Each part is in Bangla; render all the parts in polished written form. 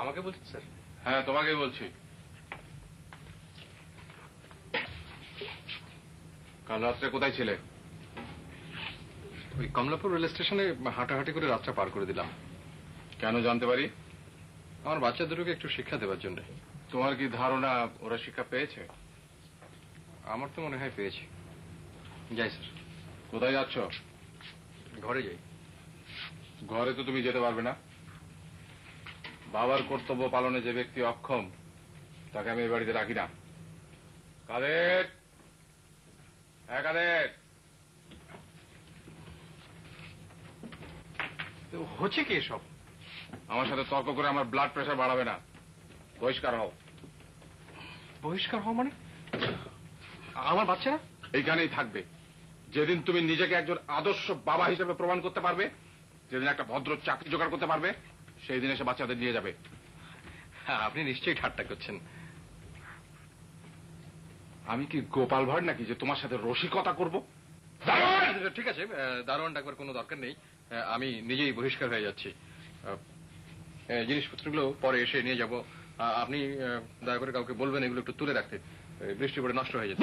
আমাকে বলছেন স্যার? হ্যাঁ, তোমাকেই বলছি। কাল রাত্রে কোথায় ছিলে? ওই কমলাপুর রেল স্টেশনে হাঁটাহাঁটি করে রাতটা পার করে দিলাম। কেন জানতে পারি? আমার বাচ্চা দুটোকে একটু শিক্ষা দেওয়ার জন্য। তোমার কি ধারণা ওরা শিক্ষা পেয়েছে? আমার তো মনে হয় পেয়েছি। যাই স্যার। কোথায় যাচ্ছ? ঘরে যাই। ঘরে তো তুমি যেতে পারবে না। বাবার কর্তব্য পালনে যে ব্যক্তি অক্ষম তাকে আমি এই বাড়িতে রাখি না। কাদের, হ্যাঁ কাদের, হচ্ছে কি এসব? আমার সাথে তর্ক করে আমার ব্লাড প্রেশার বাড়াবে না। বহিষ্কার হও। বহিষ্কার হওয়া মানে? আমার বাচ্চারা এইখানেই থাকবে। যেদিন তুমি নিজেকে একজন আদর্শ বাবা হিসেবে প্রমাণ করতে পারবে, যেদিন একটা ভদ্র চাকরি জোগাড় করতে পারবে, সেই দিন এসে বাচ্চাদের নিয়ে যাবে। আপনি নিশ্চয়ই ঠাট্টা করছেন। আমি কি গোপাল ভাঁড় নাকি যে তোমার সাথে রসিকতা করব? ঠিক আছে, দারোয়ান ডাকবার কোনো দরকার নেই। আমি নিজেই বহিষ্কার হয়ে যাচ্ছি। জিনিসপত্রগুলো পরে এসে নিয়ে যাব। আপনি দয়া করে কাউকে বলবেন এগুলো একটু তুলে রাখতে, বৃষ্টি পড়ে নষ্ট হয়ে যেতে।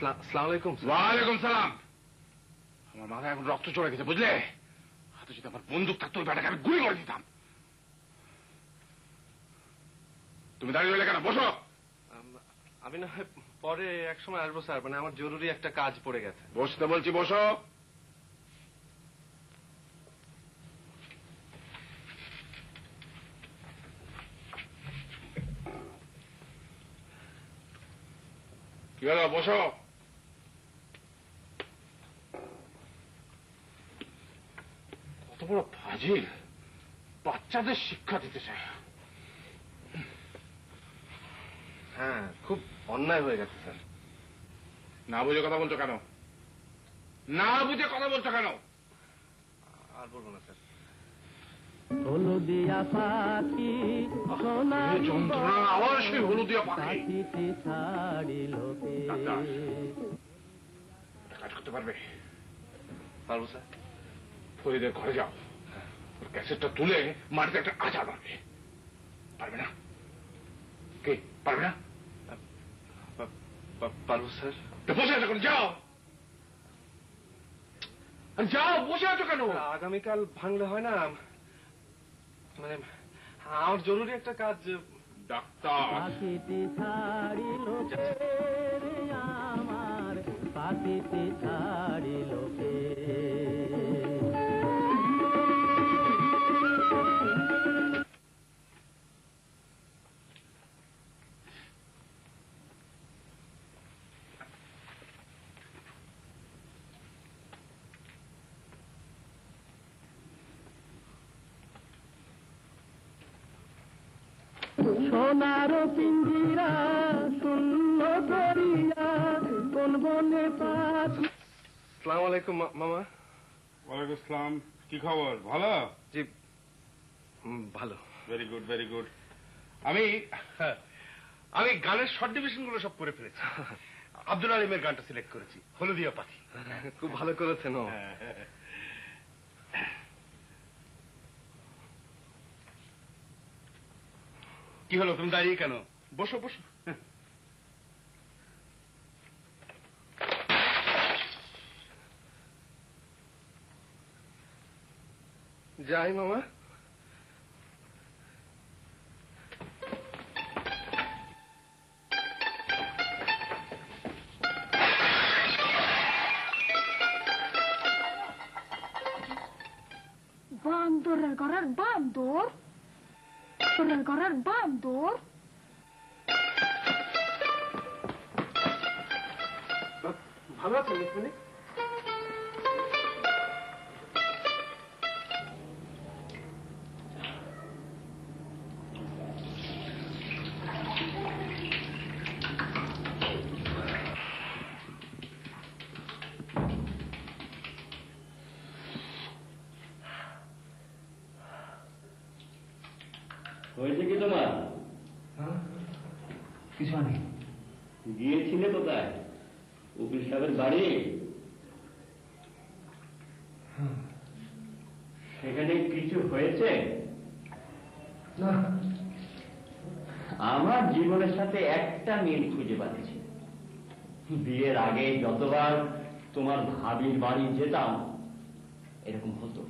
আসসালামু আলাইকুম। ওয়ালাইকুম সালাম। আমার মাথায় এখন রক্ত চড়ে গেছে, বুঝলে? হাতে যদি আমার বন্দুক থাকতো ওই ব্যাটাকে আমি গুলি করে দিতাম। তুমি দাঁড়িয়ে রইলে কেন? বসো। আমি না হয় পরে এক সময় আসবো স্যার, মানে আমার জরুরি একটা কাজ পড়ে গেছে। বসতে বলছি, বসো। কি হলো? বসো। কত বড় ফাজিল, বাচ্চাদের শিক্ষা দিতে চায়। হ্যাঁ, খুব অন্যায় হয়ে গেছে স্যার। না বুঝে কথা বলছো কেন? না বুঝে কথা বলছো কেন? আর বলবো না স্যার। হলুদিয়া পাখি যন্ত্রণা, আবার সেই হলুদিয়া পাখি। কাজ করতে পারবে? পারবো স্যার। ফরিদের ঘরে যাও, ওর ক্যাসেটটা তুলে মাটিতে একটা আচার মারবে। পারবে না? কে পারবে না? পারবো স্যার। বসে আছো কেন? যাও যাও, বসে আছো কেন? আগামীকাল ভাঙলে হয় না, মানে আমার জরুরি একটা কাজ। ডাক্তার, পাখিটি ছাড়িল আমার, পাখিটি ছাড়িল সোনার পিঞ্জিরা শূন্য করিয়া কোন বনে পাখি। আসসালামু আলাইকুম মামা। ওয়ালাইকুম আসসালাম। কি খবর? ভালো? জি ভালো। Very good, very good. আমি গানের শর্ট ডিভিশন গুলো সব করে ফেলেছি। আব্দুল আলিমের গানটা সিলেক্ট করেছি, হলুদিয়া পাখি। খুব ভালো করেছেন। কি হলো, তুমি দাঁড়িয়ে কেন? বসো বসো। যাই মামা। বান্দরের ঘরের বান্দর, ঘরের বান্দর। ভালো আছেন মিসমিনি? হয়েছে কি তোমার? কিছু নেই। গিয়েছিলে কোথায়? উকিল সাহেবের বাড়ি? সেখানে কিছু হয়েছে? না, আমার জীবনের সাথে একটা মিল খুঁজে পাচ্ছি। বিয়ের আগে যতবার তোমার ভাবির বাড়ি যেতাম এরকম হতো,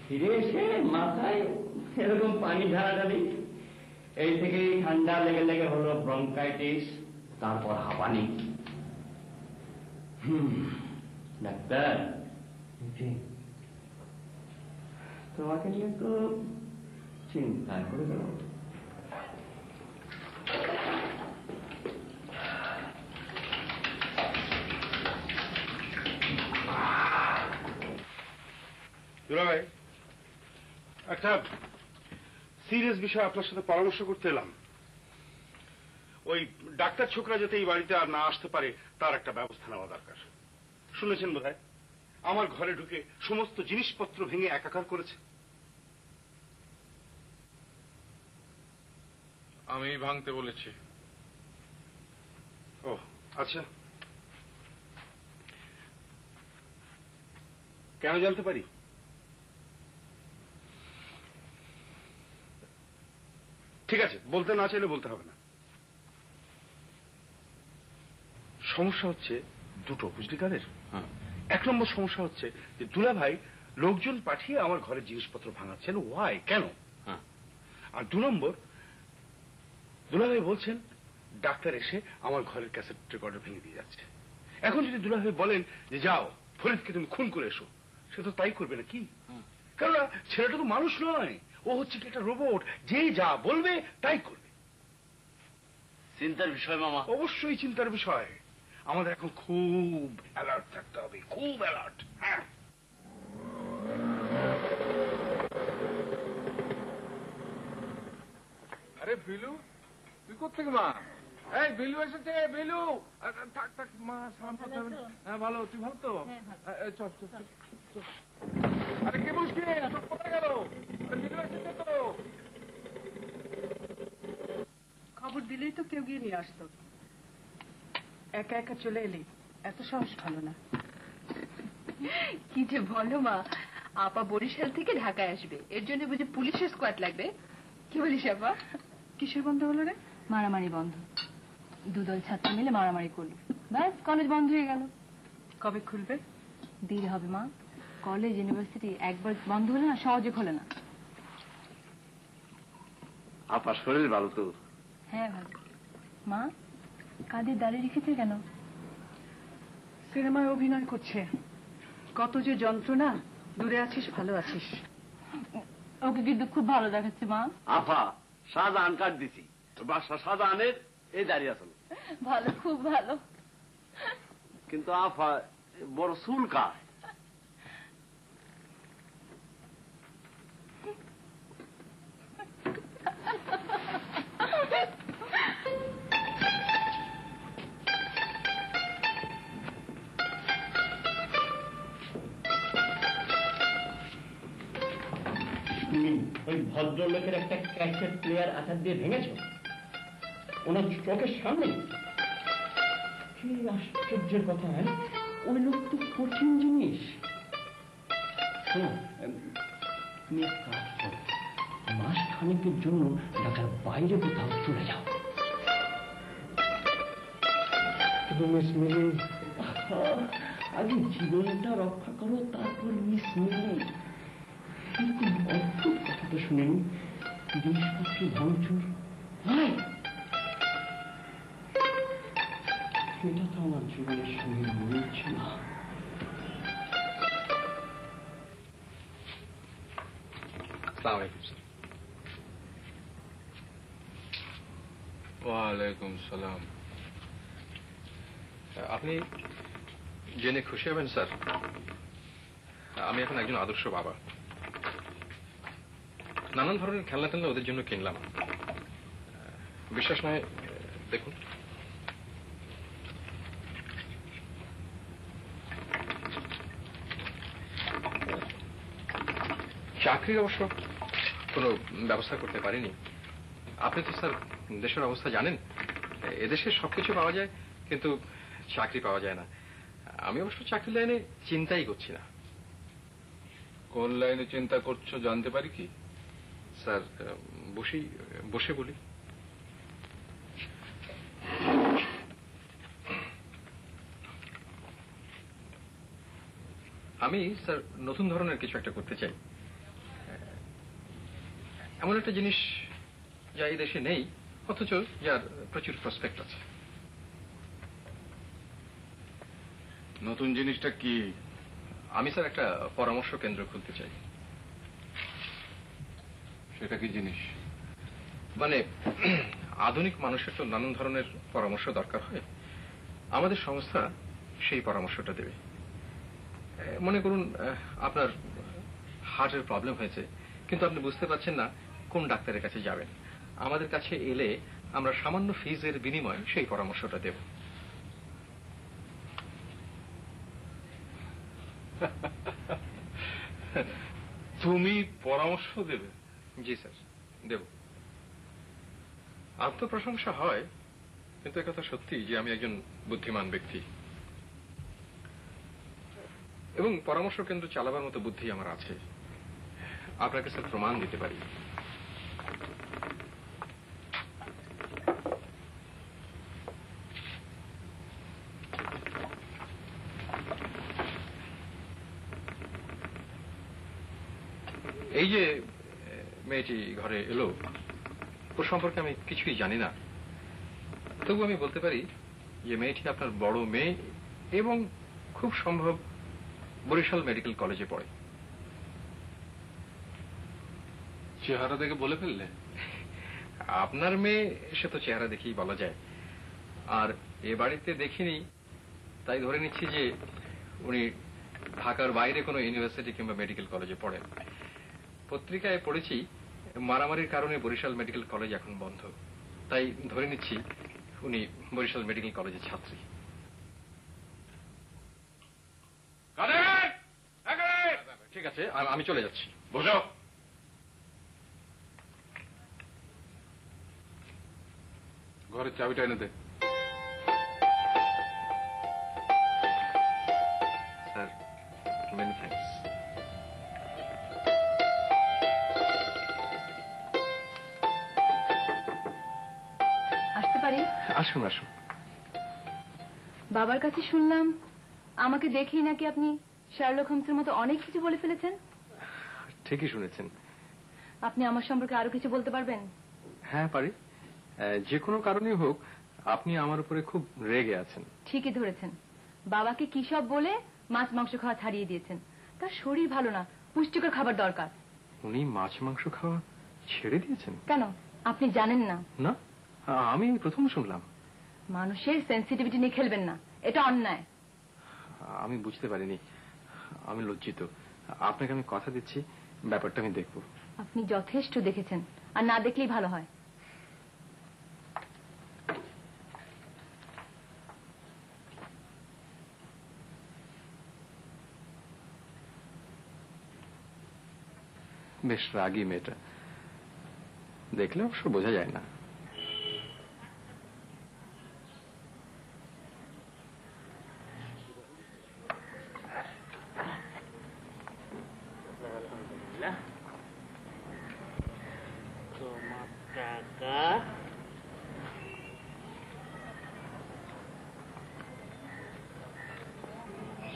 ফিরে এসে মাথায় এরকম পানি ঢালাঢালি, এই থেকেই ঠান্ডা লেগে লেগে হলো ব্রঙ্কাইটিস, তারপর হাঁপানি। ডাক্তার, তোমাকে নিয়ে তো চিন্তা করে গেল। দুলাভাই, একটা সিরিয়াস বিষয় আপনার সাথে পরামর্শ করতে এলাম। ওই ডাক্তার ছোকরা যাতে এই বাড়িতে আর না আসতে পারে তার একটা ব্যবস্থা নেওয়া দরকার। শুনেছেন বোধহয় আমার ঘরে ঢুকে সমস্ত জিনিসপত্র ভেঙে একাকার করেছে। আমি ভাঙতে বলেছি। ও আচ্ছা, কেন জানতে পারি? ঠিক আছে, বলতে না চাইলে বলতে হবে না। সমস্যা হচ্ছে দুটো, বুঝলি কাদের? এক নম্বর সমস্যা হচ্ছে যে দুলাভাই লোকজন পাঠিয়ে আমার ঘরের জিনিসপত্র ভাঙাচ্ছেন। ওয়াই, কেন? আর দু নম্বর, দুলাভাই বলছেন ডাক্তার এসে আমার ঘরের ক্যাসেট রেকর্ডার ভেঙে দিয়ে যাচ্ছে। এখন যদি দুলাভাই বলেন যে যাও ফরিদকে তুমি খুন করে এসো, সে তো তাই করবে না কি? কেননা ছেলেটা তো মানুষ নয়, ও হচ্ছে কি একটা রোবট, যে যা বলবে তাই করবে। চিন্তার বিষয় মামা। অবশ্যই চিন্তার বিষয়। আমাদের এখন খুব অ্যালার্ট থাকতে হবে, খুব অ্যালার্ট। হ্যাঁ, আরে বিলু, তুই কোথেকে মা? এই বিলু এসেছে, বিলু। থাক থাক মা, সালাম করতে হবে না। হ্যাঁ ভালো, তুই ভালো তো? চল চল চল। আরে কে মুশকিল, সব কোথায় গেল? বিলু এসেছে তো। খবর দিলেই তো কেউ গিয়ে নিয়ে আসতো, একা একা চলে এলি, এত সাহস ভালো না। কি যে বলো মা, আপা বরিশাল থেকে ঢাকায় আসবে, এর জন্য বুঝি পুলিশের স্কোয়াড লাগবে? কি বলিস আপা? কিসের বন্ধ হলো রে? মারামারি বন্ধ। দুদল ছাত্র মিলে মারামারি করলো, ব্যাস কলেজ বন্ধ হয়ে গেল। কবে খুলবে? দেরি হবে মা, কলেজ ইউনিভার্সিটি একবার বন্ধ হলে না সহজে খোলে না। আপার শরীর ভালো তো? হ্যাঁ ভালো। মা, কাদের দাঁড়িয়ে রেখেছে কেন? সিনেমায় অভিনয় করছে। কত যে যন্ত্রণা, দূরে আছিস ভালো আছিস। ওকে কিন্তু খুব ভালো দেখাচ্ছে মা। আফা শাহজাহান কাট দিছি, বাসা শাহজাহানের এই দাঁড়িয়ে আসল। ভালো, খুব ভালো। কিন্তু আফা বড় চুলকা। ওই ভদ্রলোকের একটা ক্যাসেট প্লেয়ার আঘাত দিয়ে ভেঙেছ ওনার চোখের সামনে? কি আশ্চর্যের কথা! হ্যাঁ, ওই লোক তো কঠিন জিনিস। শোনো, তুমি এক কাজ করো, মাস খানিকের জন্য ঢাকার বাইরে কোথাও চলে যাও। আগে জীবনটা রক্ষা করো, তারপর মিস মিলি। অদ্ভুত কথাটা শুনেনি, জিনিসপত্র ভাঙচুর। এটা তো আমার জীবনের সঙ্গে মিলছে না। ওয়ালাইকুম সালাম। আপনি জেনে খুশি হবেন স্যার, আমি এখন একজন আদর্শ বাবা। নানান ধরনের খেলনা টেলনা ওদের জন্য কিনলাম। বিশ্বাস নয়, দেখুন। চাকরির অবশ্য কোনো ব্যবস্থা করতে পারিনি। আপনি তো স্যার দেশের অবস্থা জানেন, এদেশে সবকিছু পাওয়া যায় কিন্তু চাকরি পাওয়া যায় না। আমি অবশ্য চাকরি লাইনে চিন্তাই করছি না। কোন লাইনে চিন্তা করছো জানতে পারি কি? স্যার বসে বলি। আমি স্যার নতুন ধরনের কিছু একটা করতে চাই, এমন একটা জিনিস যা এই দেশে নেই অথচ যার প্রচুর প্রসপেক্ট আছে। নতুন জিনিসটা কি? আমি স্যার একটা পরামর্শ কেন্দ্র খুলতে চাই। সেটা কি জিনিস? মানে আধুনিক মানুষের তো নানান ধরনের পরামর্শ দরকার হয়, আমাদের সংস্থা সেই পরামর্শটা দেবে। মনে করুন আপনার হার্টের প্রবলেম হয়েছে, কিন্তু আপনি বুঝতে পারছেন না কোন ডাক্তারের কাছে যাবেন। আমাদের কাছে এলে আমরা সামান্য ফিজের বিনিময়ে সেই পরামর্শটা দেব। তুমি পরামর্শ দেবে? জি স্যার, দেব। আত্মপ্রশংসা হয়, কিন্তু একথা সত্যি যে আমি একজন বুদ্ধিমান ব্যক্তি এবং পরামর্শ কেন্দ্র চালাবার মতো বুদ্ধি আমার আছে। আপনাকে স্যার প্রমাণ দিতে পারি। এই যে মেয়েটি ঘরে এলো, ওর সম্পর্কে আমি কিছুই জানি না, তবু আমি বলতে পারি যে মেয়েটি আপনার বড় মেয়ে এবং খুব সম্ভব বরিশাল মেডিকেল কলেজে পড়ে। চেহারা দেখে বলে ফেললে? আপনার মেয়ে সে তো চেহারা দেখেই বলা যায়, আর এ বাড়িতে দেখিনি তাই ধরে নিচ্ছি যে উনি ঢাকার বাইরে কোনো ইউনিভার্সিটি কিংবা মেডিকেল কলেজে পড়েন। পত্রিকায় পড়েছি মারামারির কারণে বরিশাল মেডিকেল কলেজ এখন বন্ধ, তাই ধরে নিচ্ছি উনি বরিশাল মেডিকেল কলেজের ছাত্রী। ঠিক আছে, আমি চলে যাচ্ছি। বসো। ঘরের চাবিটা এনে দে। Sir, many thanks. আসতে পারি? আসুন আসুন। বাবার কাছে শুনলাম আমাকে দেখেই নাকি আপনি শার্লক হোমসের মতো অনেক কিছু বলে ফেলেছেন। ঠিকই শুনেছেন। আপনি আমার সম্পর্কে আরো কিছু বলতে পারবেন? হ্যাঁ পারি। যে কোনো কারণেই হোক আপনি আমার উপরে খুব রেগে আছেন। ঠিকই ধরেছেন। বাবাকে কি সব বলে মাছ মাংস খাওয়া ছাড়িয়ে দিয়েছেন। তার শরীর ভালো না, পুষ্টিকর খাবার দরকার। উনি মাছ মাংস খাওয়া ছেড়ে দিয়েছেন? কেন, আপনি জানেন না? না, আমি প্রথম শুনলাম। মানুষের সেন্সিটিভিটি নিয়ে খেলবেন না, এটা অন্যায়। আমি বুঝতে পারিনি, আমি লজ্জিত। আপনাকে আমি কথা দিচ্ছি ব্যাপারটা আমি দেখব। আপনি যথেষ্ট দেখেছেন, আর না দেখলেই ভালো হয়। বেশ রাগী মেয়েটা, দেখলে অবশ্য বোঝা যায় না।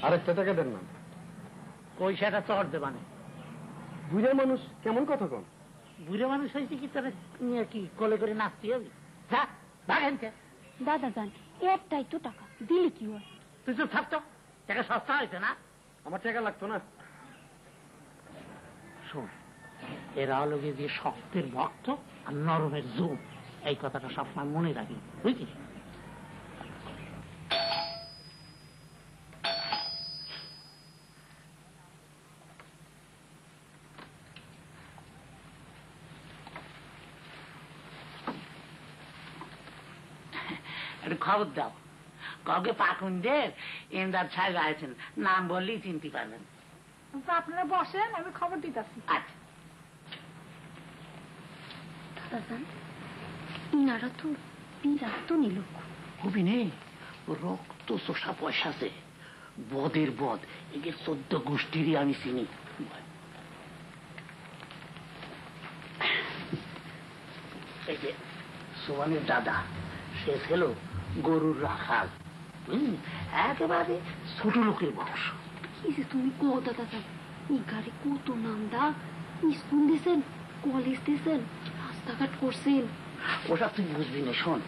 আরেকটা টাকা দেন না। পয়সাটা চড় দেবানে। বুড়া মানুষ কেমন কথা কন? বুড়ো মানুষ হয়েছে কি তোর নিয়ে কি কোলে করে নাচতে হবে? যা ভাগেন। দাদা যান, একটাই তো টাকা, দিলে কি হয়? তুই তো থাকতো, টাকা সস্তা হয়েছে না? আমার টাকা লাগতো না। শোন, এরা হলো যে শক্তের ভক্ত আর নরমের জোর, এই কথাটা সবসময় মনে রাখি, বুঝলি? একটু খবর দাও, কাউকে পাকুন্দের এমদার ছাড় আছেন, নাম বললেই চিনতে পারবেন। আপনারা বসেন, আমি খবর দিতেছি। আচ্ছা। দাদা যান, ইনারা তো বিরাট নিল। খুবই নেই, রক্ত চোষা পয়সা আছে, বদের বদ, একে 14 গোষ্ঠীরই আমি চিনি। সোমানের দাদা, সে ছিল গরুর রাখাল। একেবারে ছোট লোকের বংশ। কি যে তুমি কত দাদা, এই গাড়ি কত নামদা, স্কুল দিয়েছেন, কলেজ দিয়েছেন, রাস্তাঘাট করছেন। ওসব তুই বুঝবি না, শোন,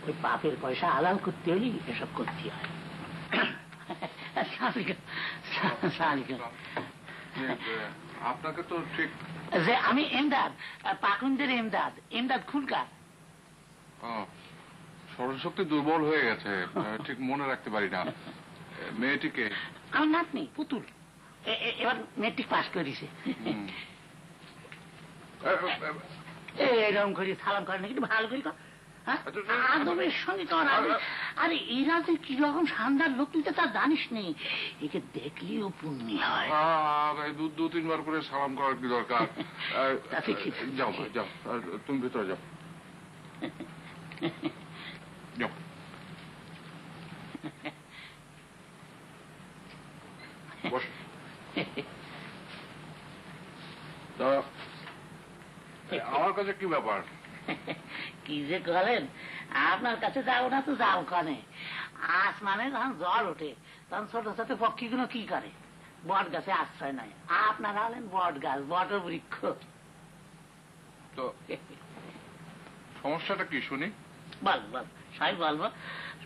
ওই পাপের পয়সা আলাল করতে হলে এসব করতে হয়। আপনাকে তো ঠিক যে আমি এমদাদ, পাকুন্দের এমদাদ, এমদাদ খুলকার। স্মরণশক্তি দুর্বল হয়ে গেছে, ঠিক মনে রাখতে পারি না। মেয়েটিকে আমার নাতনি পুতুল এবার মেট্রিক পাস করেছে। এরকম করে সালাম করে না, কিন্তু ভালো করে আদবের সঙ্গে কর। আরে এরা যে কিরকম শানদার লোক তুই তো তা জানিস নেই, একে দেখলেও পুণ্য হয়। দু তিনবার করে সালাম করার কি দরকার? যাও যাও, তুমি ভিতরে যাও যাও। বস। আমার কাছে কি ব্যাপার? কি যে করেন, আপনার কাছে যাবো না তো যাও কানে। আসমানে যখন জল ওঠে তখন ছোট ছোট পক্ষীগুলো কি করে? বট গাছে আশ্রয় নাই। আপনারা হলেন বট গাছ, বট বৃক্ষ। তো সমস্যাটা কি শুনি? বল বল, সবাই বলবো,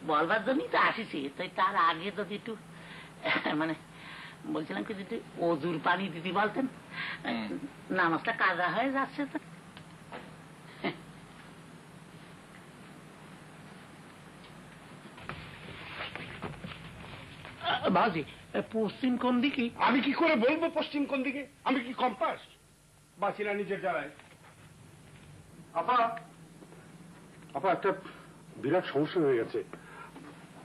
বলবার জন্যই তো আসিছি। তাই তার আগে যদি একটু মানে বলছিলাম কি, যদি অজুর পানি দিতে বলতেন, নামাজটা কাজা হয়ে যাচ্ছে তো। বাজি, পশ্চিম কোন দিকে? আমি কি করে বলবো পশ্চিম কোন দিকে? আমি কি কম্পাস? বাঁচি না নিজের জ্বালায়। আপা, আপা, একটা বিরাট সমস্যা হয়ে গেছে।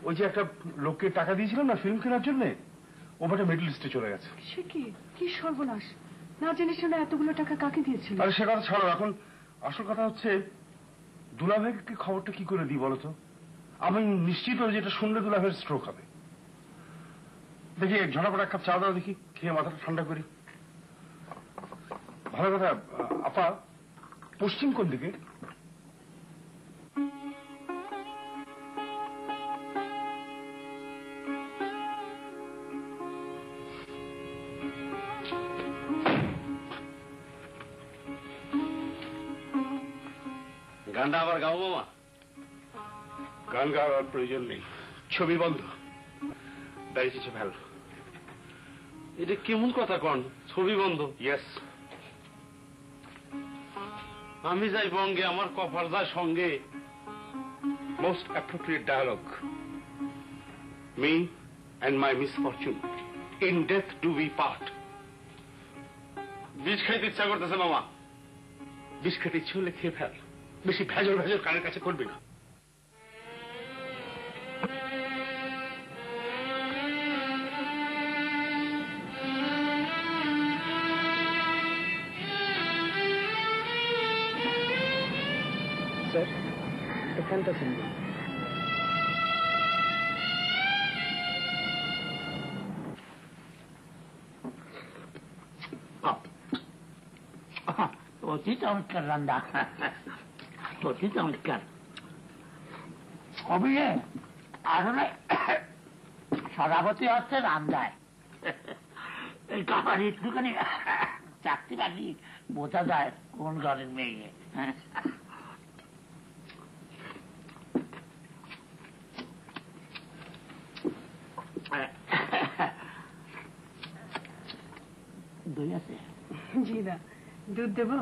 ওই যে একটা লোককে টাকা দিয়েছিলাম না ফিল্ম কেনার জন্য, ও একটা মিডল ইস্টে চলে গেছে। সে কি, কি সর্বনাশ! না জেনে শুনে এতগুলো টাকা কাকে দিয়েছিল? আরে সে কথা ছাড়ো, এখন আসল কথা হচ্ছে দুলাভাইকে খবরটা কি করে দিই বলো তো? আমি নিশ্চিত যে এটা শুনলে দুলাভাইয়ের স্ট্রোক হবে। দেখি ঝটাপট এক কাপ চা দাও, দেখি খেয়ে মাথাটা ঠান্ডা করি। ভালো কথা। আপা, পশ্চিম কোন দিকে? গানটা আবার গাও মামা। গান গাওয়ার প্রয়োজন নেই, ছবি বন্ধ। দাঁড়িয়েছে ভালো। এটা কেমন কথা কন, ছবি বন্ধ? ইয়েস। আমি যাই বঙ্গে, আমার কপাল যায় সঙ্গে। Most appropriate dialogue. Me and my misfortune. In death do we part. বিষ খাইতে ইচ্ছা করতেছে মামা। বিষ খেতে ইচ্ছে হলে খেয়ে ফেল, বেশি ভেজল ভেজল কানের কাছে করবি না। স্যার, এখানটা শুনবেন। অতি চমৎকার রান্না, অতি চমৎকার। অভিনয় আসলে সভাপতি হচ্ছে রান্নায়। এই কাবার একটুখানি চাকরি বাকরি বোঝা যায় কোন ঘরের মেয়ে। দই আছে? জি না, দুধ দেবো?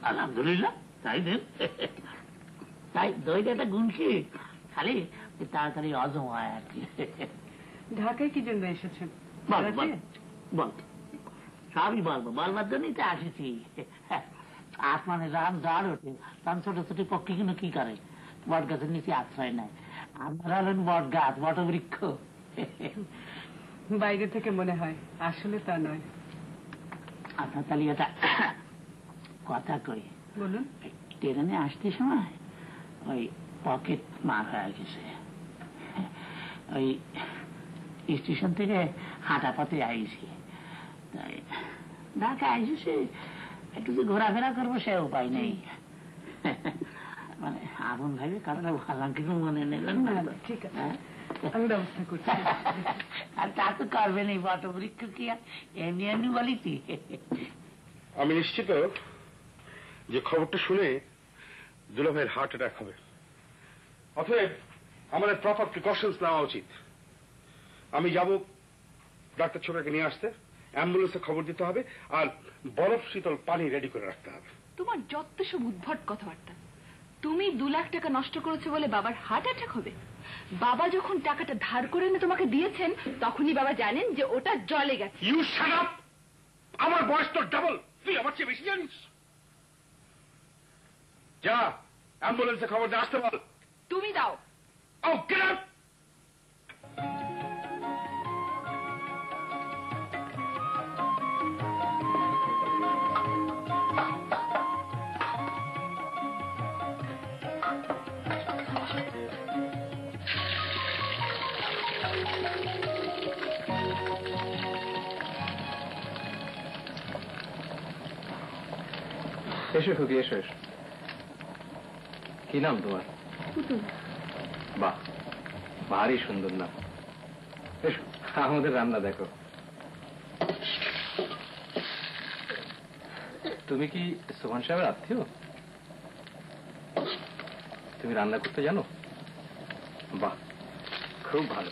আলহামদুলিল্লাহ, তাই দেন। তাই দইটা একটা গুণ কি, খালি তাড়াতাড়ি হজম হয় আর কি। ঢাকায় কি জন্য এসেছেন? বল বল বল, সবই বলবো, বলবার জন্যই তো আসেছি। আসমানে রান ঝড় ওঠে তখন ছোট ছোট পক্ষীগুলো কি করে? বট গাছের নিচে আশ্রয় নেয়। আপনারা হলেন বট গাছ, বটবৃক্ষ। বাইরে থেকে মনে হয়, আসলে তা নয়। আপনার তাহলে এটা কথা কই, বলুন। ট্রেনে আসতে সময় ওই পকেট মার হয়ে গেছে। ওই স্টেশন থেকে হাঁটা পথে আইছি, তাই ঢাকা আইসি, একটু যে ঘোরাফেরা করবো সে উপায় নেই। মানে আগুন ভাইবে কথাটা ভালো কিছু মনে নিলেন না তো? ঠিক আছে হ্যাঁ? আমি ব্যবস্থা করছি আর তা তো করবেন এই বটবৃক্ষ কি আর এমনি এমনি বলিছি। আমি নিশ্চিত যে খবরটা শুনে দুলাভাইয়ের হার্ট অ্যাটাক হবে। অতএব আমাদের প্রপার প্রিকশনস নেওয়া উচিত। আমি যাব ডাক্তার ছোকরাকে নিয়ে আসতে, অ্যাম্বুলেন্সে খবর দিতে হবে, আর বরফ শীতল পানি রেডি করে রাখতে হবে। তোমার যত সব উদ্ভট কথাবার্তা। তুমি 2 লাখ টাকা নষ্ট করেছো বলে বাবার হার্ট অ্যাটাক হবে? বাবা যখন টাকাটা ধার করে এনে তোমাকে দিয়েছেন তখনই বাবা জানেন যে ওটা জলে গেছে। You shut up! আমার বয়স তো ডাবল, তুই আমার চেয়ে বেশি জানিস। যা অ্যাম্বুলেন্সে খবর দিয়ে আসতে বল। তুমি দাও। Oh, get out! এসো খুকি, এসো এসো। কি নাম তোমার? বাহ, ভারী সুন্দর নাম। এসো, আমাদের রান্না দেখো। তুমি কি সোহান সাহেবের আত্মীয়? তুমি রান্না করতে জানো? বাহ, খুব ভালো।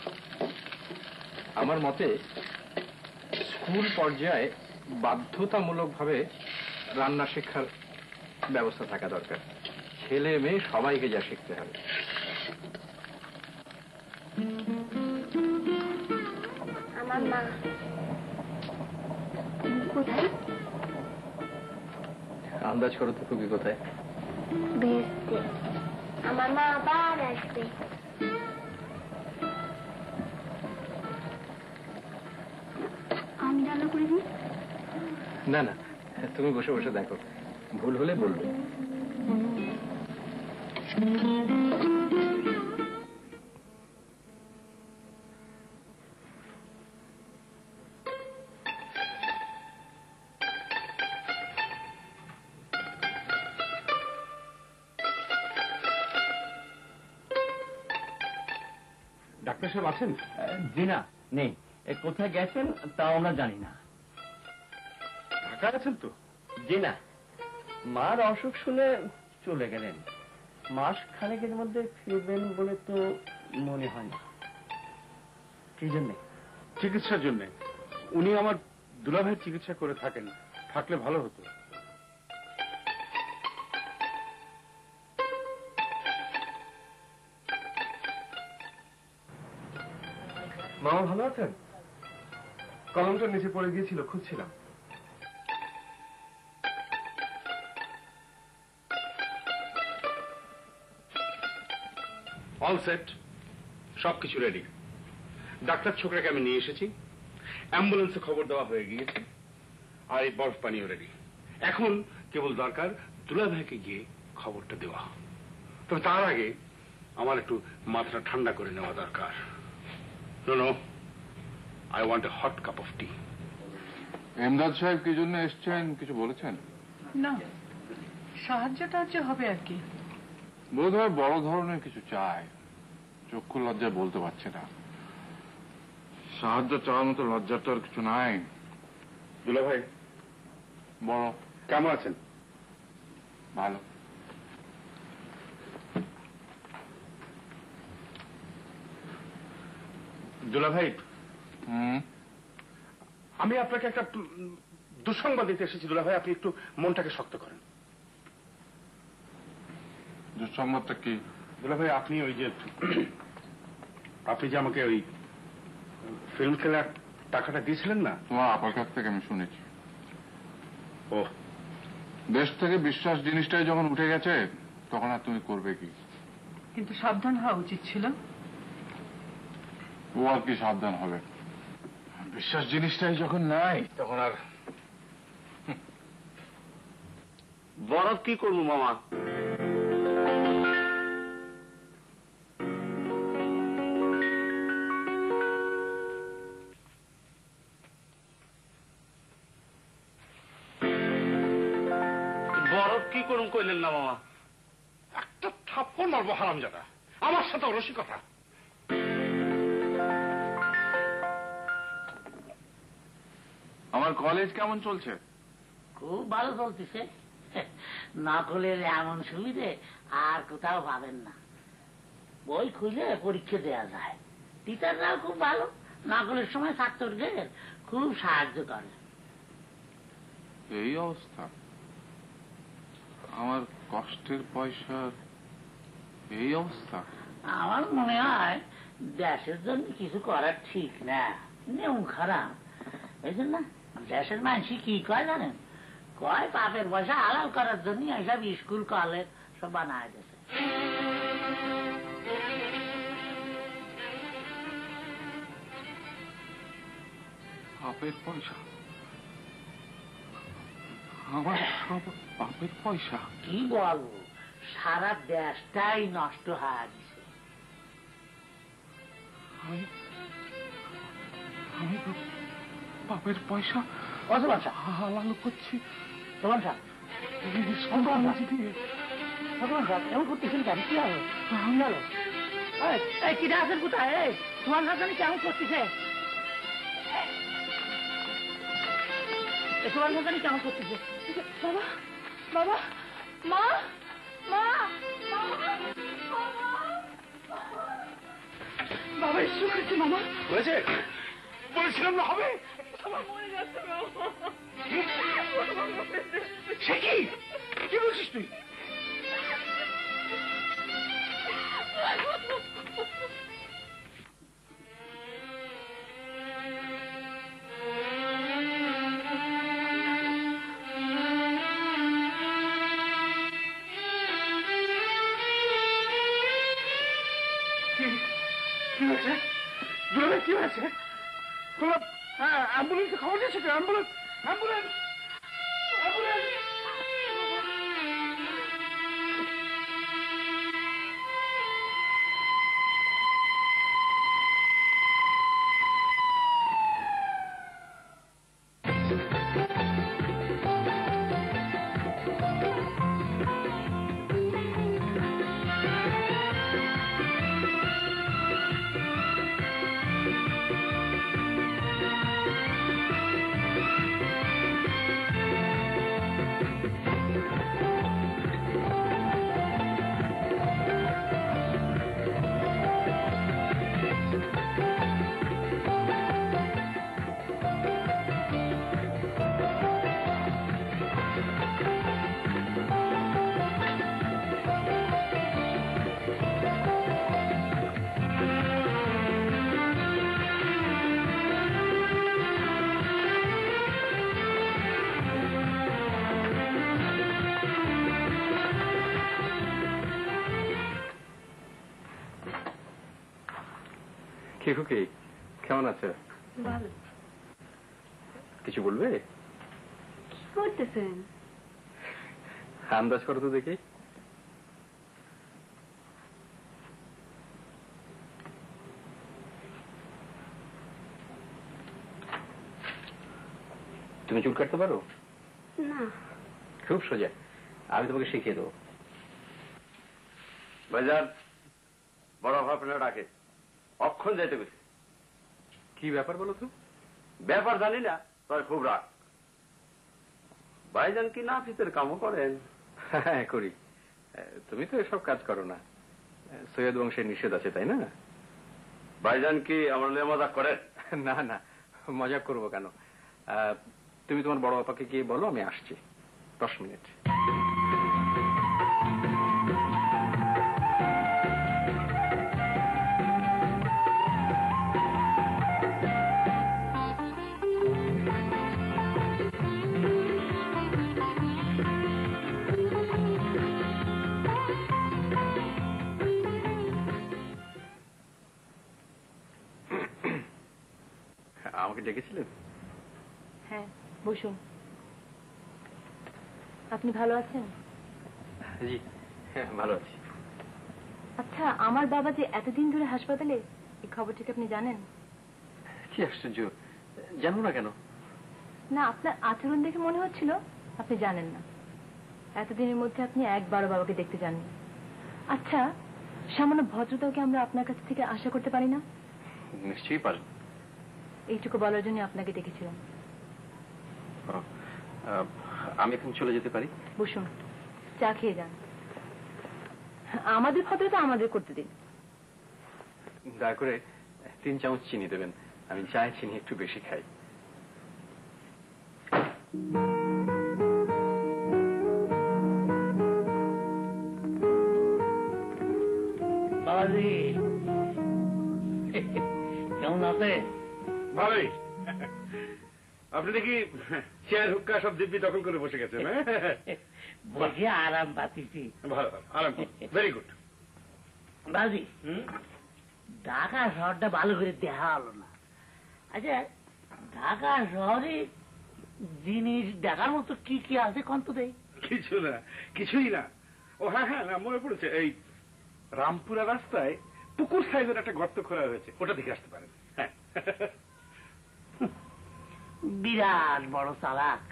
আমার মতে স্কুল পর্যায়ে বাধ্যতামূলকভাবে রান্না শিক্ষার ব্যবস্থা থাকা দরকার। ছেলে মেয়ে সবাইকে যা শিখতে হবে। আমার মা কোথায়? আন্দাজ করো তো খুবই কোথায়? বেহেশতে। আমার মা আবার আসবে। আমি রান্না করে দিই? না না, তুমি বসে বসে দেখো, ভুল হলে বলবে। ডাক্তার সাহেব আছেন? জি না, নেই। কোথায় গেছেন তাও আমরা জানি না। ঢাকায় আছেন তো? জি না, মার অসুখ শুনে চলে গেলেন। মাস খানেকের মধ্যে ফিরবেন বলে তো মনে হয় না। কি জন্যে? চিকিৎসার জন্য। উনি আমার দুলাভাইয়ের চিকিৎসা করে থাকেন, থাকলে ভালো হতো। মামা ভালো আছেন? কলমটা নিচে পড়ে গিয়েছিল, খুঁজছিলাম। অল সেট, সবকিছু রেডি। ডাক্তার ছোকরাকে আমি নিয়ে এসেছি, অ্যাম্বুলেন্সে খবর দেওয়া হয়ে গিয়েছে, আর এই বরফ পানিও রেডি। এখন কেবল দরকার দুলাভাইকে গিয়ে খবরটা দেওয়া। তবে তার আগে আমার একটু মাথাটা ঠান্ডা করে নেওয়া দরকার। No, I want a hot cup of tea. Emdad সাহেব কি জন্য এসছেন কিছু বলেছেন? না, সাহায্য টাহায্য হবে আর কি। বোধ হয় বড় ধরনের কিছু চায়, চক্ষু লজ্জায় বলতে পারছে না। সাহায্য চাওয়ার মতো লজ্জার তো আর কিছু নাই। দুলাভাই বড় কেমন আছেন? ভালো। দুলাভাই, হুম, আমি আপনাকে একটা দুঃসংবাদ দিতে এসেছি। দুলাভাই, আপনি একটু মনটাকে শক্ত করেন। দুঃসংবাদটা কি? দুলাভাই, আপনি যে আমাকে ওই ফিল্ম খেলার টাকাটা দিয়েছিলেন না? তোমার আপার কাছ থেকে আমি শুনেছি। ও, দেশ থেকে বিশ্বাস জিনিসটাই যখন উঠে গেছে তখন আর তুমি করবে কি? কিন্তু সাবধান হওয়া উচিত ছিল। ও আর কি সাবধান হবে? বিশ্বাস জিনিসটাই যখন নাই তখন আর। বরফ কি করবো মামা? বরফ কি করুন কইলেন না মামা? একটা থাপ্পড় মারবো হারামজাদা, আমার সাথে রসিকতা। আমার কলেজ কেমন চলছে? খুব ভালো চলতেছে। নকলের এমন সুবিধে আর কোথাও পাবেন না। বই খুলে পরীক্ষা দেওয়া যায়, টিচাররাও খুব ভালো, নকলের সময় ছাত্রদের খুব সাহায্য করে। এই অবস্থা, আমার কষ্টের পয়সার এই অবস্থা। আমার মনে হয় দেশের জন্য কিছু করার ঠিক না, নিয়ম খারাপ। এই জন্য দেশের মানুষ কি কয় জানেন? কয় পাপের পয়সা হালাল করার জন্য এইসব স্কুল কলেজ সব বানায় দিয়েছে। পাপের পয়সা? আমার সব পাপের পয়সা? কি বলবো, সারা দেশটাই নষ্ট হয়ে গেছে। আমি তো পাপের পয়সা হালাল করছি। তোমার সাহেব এমন করতেছেন কেন? কি হবে? কিনা আছেন কোথায়? তোমার সাথে কেমন করতেছে? তোমার সাথে কেমন করতেছে? বাবা, বাবা, মা, মা, বাবা এসে হয়েছে। মামা হয়েছে? বলেছিলাম না হবে। সে কি? কি বলছিস তুই? কি হয়েছে? দুলাভাই কি হয়েছে? তোমরা অ্যাম্বুলেন্সে খবর দিয়েছো? Ambulance, ambulance, ambulance! কি খুকি, কেমন আছে? ভালো। কিছু বলবে? কি করতেছেন? আন্দাজ করো তো দেখি। তুমি চুল কাটতে পারো? না। খুব সোজা, আমি তোমাকে শিখিয়ে দেবো। বাজার বড় ভাবনা ডাকে, অক্ষণ যাইতে গেছে। কি ব্যাপার বলো তো? ব্যাপার জানি না, তবে খুব রাগ। ভাইজান কি না ফিতের কামও করেন? হ্যাঁ করি। তুমি তো এসব কাজ করো না, সৈয়দ বংশের নিষেধ আছে তাই না? ভাইজান কি আমার নিয়ে মজাক করেন? না না, মজা করবো কেন? তুমি তোমার বড় বাপাকে গিয়ে বলো আমি আসছি, 10 মিনিট। আমাকে ডেকেছিলেন? হ্যাঁ, বসুন। আপনি ভালো আছেন? জি হ্যাঁ, ভালো আছি। আচ্ছা, আমার বাবা যে এতদিন ধরে হাসপাতালে, এই খবরটি আপনি জানেন? কি আশ্চর্য, জানো না কেন? না, আপনার আচরণ দেখে মনে হচ্ছিল আপনি জানেন না। এতদিনের মধ্যে আপনি একবারও বাবাকে দেখতে যাননি। আচ্ছা, সামান্য ভদ্রতাকে আমরা আপনার কাছ থেকে আশা করতে পারি না? নিশ্চয়ই পারেন। এইটুকু বলার জন্য আপনাকে ডেকেছিলাম। আমি এখন চলে যেতে পারি? বসুন, চা খেয়ে যান। আমাদের ভদ্রতা আমাদের করতে দিন। দয়া করে 3 চামচ চিনি দেবেন, আমি চায়ে চিনি একটু বেশি খাই। বাবাজি কেমন আছে? ভালোই। আপনি দেখি চেয়ার হুক্কা সব দিব্যি দখল করে বসে গেছেন। বসে আরাম পাচ্ছি। ভালো, আরাম, ভেরি গুড। বাবাজি ঢাকা শহরটা ভালো করে দেখা হলো না। আচ্ছা, ঢাকা শহরে জিনিস দেখার মতো কি কি আছে কন্ত দেয়? কিছু না, কিছুই না। ও হ্যাঁ হ্যাঁ, না মনে পড়েছে, এই রামপুরা রাস্তায় পুকুর সাইজের একটা গর্ত খোলা হয়েছে, ওটা দেখে আসতে পারেন। হ্যাঁ, বিরাট বড় চালাক।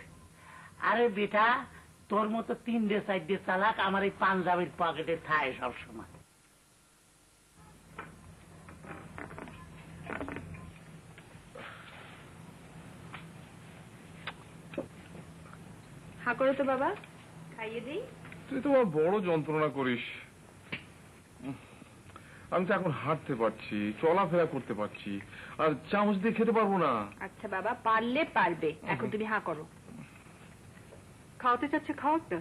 আরে বেটা, তোর মতো 3-4 চালাক আমার এই পাঞ্জাবির পকেটে থাকে সবসময়। হা করো তো বাবা, খাইয়ে দিই। তুই তো বড় যন্ত্রণা করিস। আমি তো এখন হাঁটতে পারছি, চলাফেরা করতে পারছি, আর চামচ দিয়ে খেতে পারবো না। আচ্ছা বাবা, পারলে পারবে, এখন তুমি হা করো। খাওয়াতে চাচ্ছে, খাওয়াক না।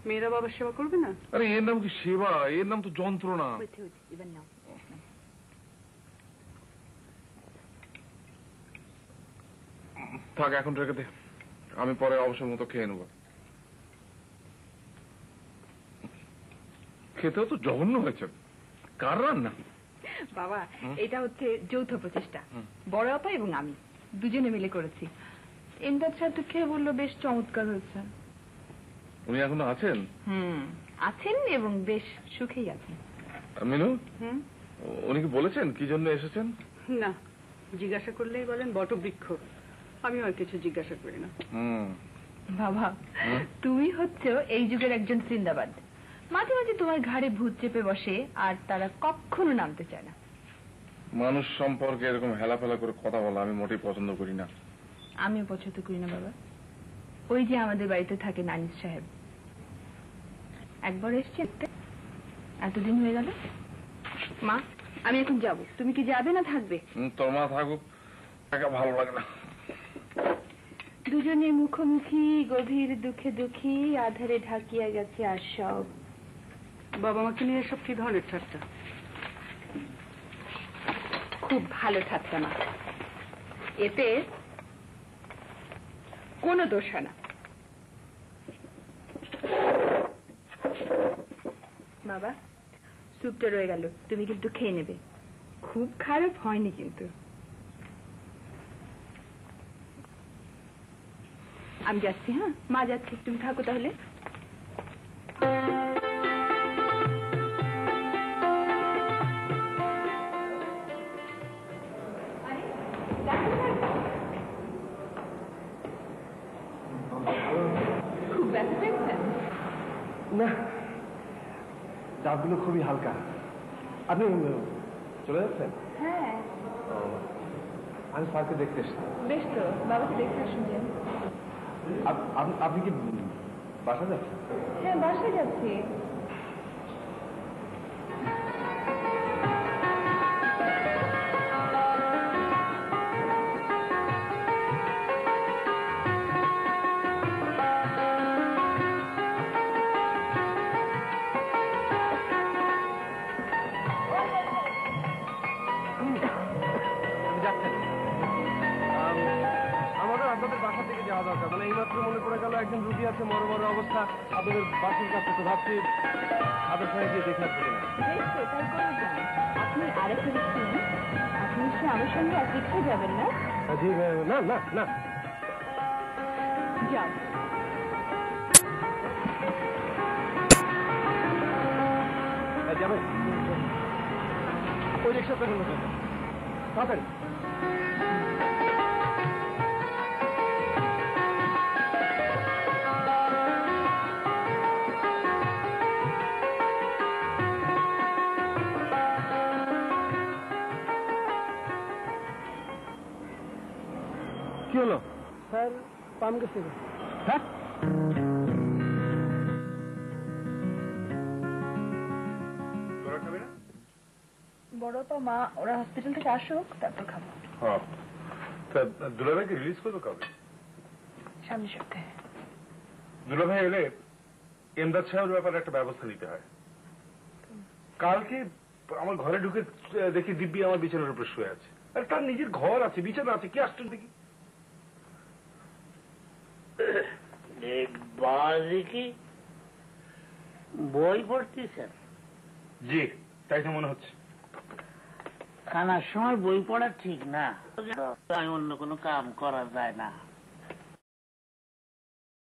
মেয়েরা বাবার সেবা করবে না? আরে এর নাম কি সেবা? এর নাম তো যন্ত্রণা। এবার নাও। থাক, এখন রেখে দে, আমি পরে অবসর মতো খেয়ে নেব। খেতেও তো জঘন্য হয়েছে। কার রান্না? বাবা, এটা হচ্ছে যৌথ প্রচেষ্টা। বড় আপা এবং আমি দুজনে মিলে করেছি। ইমদাদ সাহেব তো খেয়ে বললো বেশ চমৎকার হয়েছে। উনি এখনো আছেন? আছেন এবং বেশ সুখেই আছেন। মিনু, উনি কি বলেছেন কি জন্য এসেছেন? না, জিজ্ঞাসা করলেই বলেন বটবৃক্ষ। আমি আর কিছু জিজ্ঞাসা করি না। বাবা, তুমি হচ্ছে এই যুগের একজন সিন্দাবাদ। মাঝে মাঝে তোমার ঘাড়ে ভূত চেপে বসে, আর তারা কখনো নামতে চায় না। মানুষ সম্পর্কে এরকম হেলাফেলা করে কথা বলা আমি মোটেই পছন্দ করি না। আমিও পছন্দ করি না বাবা। ওই যে আমাদের বাড়িতে থাকে নানিস সাহেব, একবার এসছেন, এতদিন হয়ে গেল। মা, আমি এখন যাব, তুমি কি যাবে না থাকবে? তোর মা থাকুক, তাকে ভালো লাগে না। দুজনে মুখোমুখি, গভীর দুঃখে দুঃখী, আধারে ঢাকিয়া গেছে আর সব। বাবা মাকে নিয়ে সব কি ধরনের ঠাট্টা? খুব ভালো ঠাট্টা মা, এতে কোনো দোষ হয় না। বাবা, স্যুপটা রয়ে গেল, তুমি কিন্তু খেয়ে নেবে। খুব খারাপ হয়নি কিন্তু। আমি যাচ্ছি। হ্যাঁ মা, যাচ্ছি, তুমি থাকো তাহলে। খুব ব্যথা পেয়েছেন? না, দাঁতগুলো খুবই হালকা। আপনি চলে যাচ্ছেন? হ্যাঁ। আমি স্যারকে দেখতে এসেছি। বেশ তো, বাবাকে দেখতে শুনছেন। আপনি কি বাসা যাচ্ছেন? হ্যাঁ, বাসায় যাচ্ছি। আপনাদের বাসা থেকে যাওয়া দরকার। মানে এইমাত্র মনে পড়ে গেল একজন রুগী আছে, মরো মরো অবস্থা, আপনাদের বাসের কাছে, তো ভাবছি আপনার সঙ্গে গিয়ে দেখে আসতে না। আপনি আরেকটা দেখছেন, আপনি নিশ্চয়ই আমার সঙ্গে এক রিক্সা যাবেন না? জি, না না না, যাও। যাবেন ওই রিক্সা পেছন তাড়াতাড়ি। কি হলো স্যার? পাম গেছে। হ্যাঁ, তোরা খাবে না? বড় তো মা ওরা হসপিটাল থেকে আসুক তারপর খাবো। হ্যাঁ, তা দুলাভাইকে রিলিজ করবে কবে? সামনের সপ্তাহে। দুলাভাই এলে এমদাদ সাহেবের ব্যাপারে একটা ব্যবস্থা নিতে হয়। কালকে আমার ঘরে ঢুকে দেখি দিব্যি আমার বিছানার উপর শুয়ে আছে, আর তার নিজের ঘর আছে, বিছানা আছে, কি আসছেন দেখি। দেখি বই পড়তেছেন? জি, তাই তো মনে হচ্ছে। খানার সময় বই পড়া ঠিক না, অন্য কোনো কাম করা যায় না।